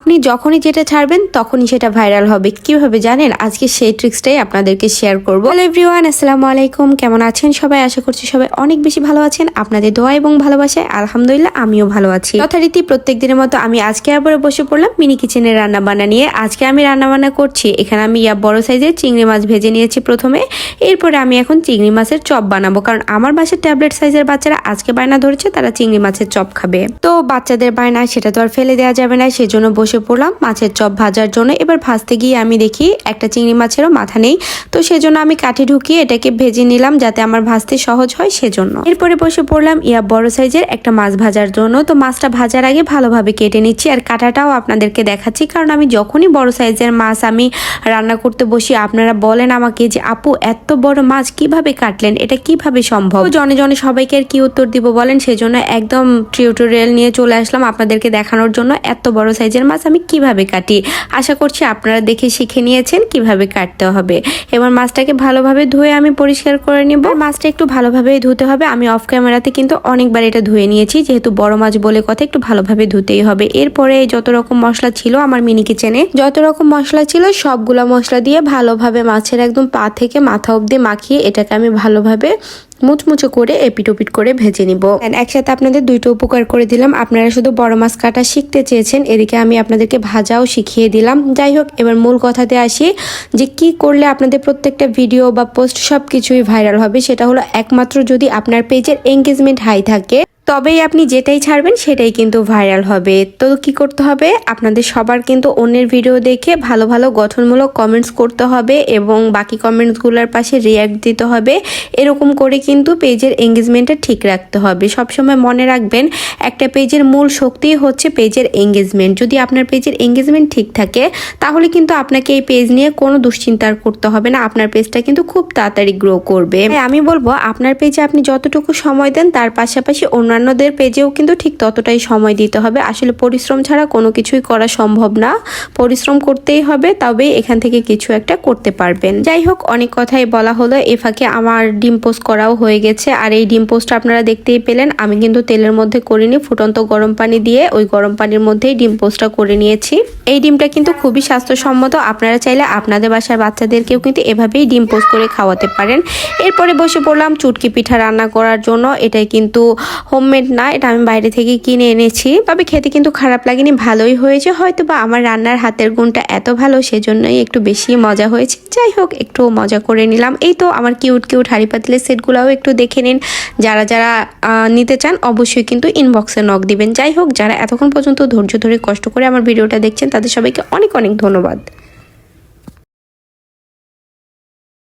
আপনি যখনই যেটা ছাড়বেন তখনই সেটা ভাইরাল হবে। কিভাবে জানেন? আজকে সেই ট্রিক্সটাই আপনাদেরকে শেয়ার করব। হ্যালো এভরিওয়ান, আসসালামু আলাইকুম। কেমন আছেন সবাই? আশা করছি সবাই অনেক বেশি ভালো আছেন। আপনাদের দোয়া এবং ভালোবাসায় আলহামদুলিল্লাহ আমিও ভালো আছি। যথারীতি প্রত্যেক দিনের মতো আমি আজকে আবার বসে পড়লাম মিনি কিচেনের রান্না বান্না নিয়ে। আজকে আমি রান্না বান্না করছি। এখানে আমি বড় সাইজের চিংড়ি মাছ ভেজে নিয়েছি প্রথমে। এরপরে আমি এখন চিংড়ি মাছের চপ বানাবো, কারণ আমার বাসার ট্যাবলেট সাইজের বাচ্চারা আজকে বায়না ধরেছে তারা চিংড়ি মাছের চপ খাবে। তো বাচ্চাদের বায়না সেটা তো আর ফেলে দেওয়া যাবে না, সেজন্য বসে পড়লাম মাছের চপ ভাজার জন্য। এবার ভাজতে গিয়ে আমি দেখি একটা চিংড়ি মাছেরও মাথা নেই, তো সেজন্য আমি কাঠি ঢুকিয়ে এটাকে ভেজে নিলাম যাতে আমার ভাজতে সহজ হয় সেজন্য। এরপরে বসে পড়লাম বড় সাইজের একটা মাছ ভাজার জন্য। তো মাছটা ভাজার আগে ভালোভাবে কেটে নিচ্ছি, আর কাটাটাও আপনাদেরকে দেখাচ্ছি, কারণ আমি যখনই বড় সাইজের মাছ আমি রান্না করতে বসি আপনারা বলেন আমাকে যে আপু এত বড় মাছ কিভাবে কাটলেন, এটা কিভাবে সম্ভব? জনে জনে সবাইকে আর কি উত্তর দিব বলেন, সেজন্য একদম টিউটোরিয়াল নিয়ে চলে আসলাম আপনাদেরকে দেখানোর জন্য এত বড় সাইজের মাছ আমি কিভাবে কাটি। আশা করছি আপনারা দেখে শিখে নিয়েছেন কিভাবে কাটতে হবে। এবার মাছটাকে ভালোভাবে ধুয়ে আমি পরিষ্কার করে নিব। মাছটা একটু ভালোভাবে ধুতে হবে। আমি অফ ক্যামেরাতে কিন্তু অনেকবার এটা ধুয়ে নিয়েছি, যেহেতু বড় মাছ বলে কথা একটু ভালোভাবে ধুতেই হবে। এরপরে যত রকম মশলা ছিল আমার মিনি কিচেনে, যত রকম মশলা ছিল সবগুলা মশলা দিয়ে ভালোভাবে মাছের একদম পা থেকে মাথা অব্দি মাখিয়ে এটাকে আমি ভালোভাবে মুচমুচো করে এপিটোপিট করে ভেজে নিব। একসাথে আপনাদের দুইটা উপকার করে দিলাম। আপনারা শুধু বড় মাছ কাটা শিখতে চেয়েছেন, এদিকে আমি আপনাদেরকে ভাজাও শিখিয়ে দিলাম। যাই হোক, এবার মূল কথাতে আসি যে কি করলে আপনাদের প্রত্যেকটা ভিডিও বা পোস্ট সবকিছুই ভাইরাল হবে। সেটা হলো একমাত্র যদি আপনার পেজের এঙ্গেজমেন্ট হাই থাকে, তবেই আপনি যেটাই ছাড়বেন সেটাই কিন্তু ভাইরাল হবে। তো কি করতে হবে? আপনাদের সবার কিন্তু অন্যের ভিডিও দেখে ভালো ভালো গঠনমূলক কমেন্টস করতে হবে এবং বাকি কমেন্টসগুলোর পাশে রিয়াক্ট দিতে হবে। এরকম করে কিন্তু পেজের এঙ্গেজমেন্টটা ঠিক রাখতে হবে। সবসময় মনে রাখবেন একটা পেজের মূল শক্তিই হচ্ছে পেজের এঙ্গেজমেন্ট। যদি আপনার পেজের এঙ্গেজমেন্ট ঠিক থাকে তাহলে কিন্তু আপনাকে এই পেজ নিয়ে কোনো দুশ্চিন্তার করতে হবে না। আপনার পেজটা কিন্তু খুব তাড়াতাড়ি গ্রো করবে। আমি বলবো আপনার পেজে আপনি যতটুকু সময় দেন তার পাশাপাশি অন্যান্যদের পেজেও কিন্তু ঠিক ততটাই সময় দিতে হবে। আসলে পরিশ্রম ছাড়া কোনো কিছুই করা সম্ভব না, পরিশ্রম করতেই হবে, তবেই এখান থেকে কিছু একটা করতে পারবেন। যাই হোক, অনেক কথাই বলা হলো। এ ফাঁকে আমার ডিম পোস্ট করাও হয়ে গেছে, আর এই ডিম পোস্টটা আপনারা দেখতেই পেলেন। আমি কিন্তু তেলের মধ্যে করিনি, ফুটন্ত গরম পানি দিয়ে ওই গরম পানির মধ্যেই ডিম পোস্টটা করে নিয়েছি। এই ডিমটা কিন্তু খুবই স্বাস্থ্যসম্মত। আপনারা চাইলে আপনাদের বাসার বাচ্চাদেরকেও কিন্তু এভাবেই ডিম পোস্ট করে খাওয়াতে পারেন। এরপরে বসে পড়লাম চুটকি পিঠা রান্না করার জন্য। এটাই কিন্তু হোমমেড না, এটা আমি বাইরে থেকে কিনে এনেছি। তবে খেতে কিন্তু খারাপ লাগেনি, ভালোই হয়েছে। হয়তো বা আমার রান্নার হাতের গুণটা এত ভালো সেজন্যই একটু বেশি মজা হয়েছে। যাই হোক, একটু মজা করে নিলাম। এই তো আমার কিউট কিউট হাঁড়ি পাতিলের সেটগুলোও একটু দেখে নিন। যারা যারা নিতে চান অবশ্যই কিন্তু ইনবক্সে নক দিবেন। যাই হোক, যারা এতক্ষণ পর্যন্ত ধৈর্য ধরে কষ্ট করে আমার ভিডিওটা দেখছেন তাদের সবাইকে অনেক অনেক ধন্যবাদ।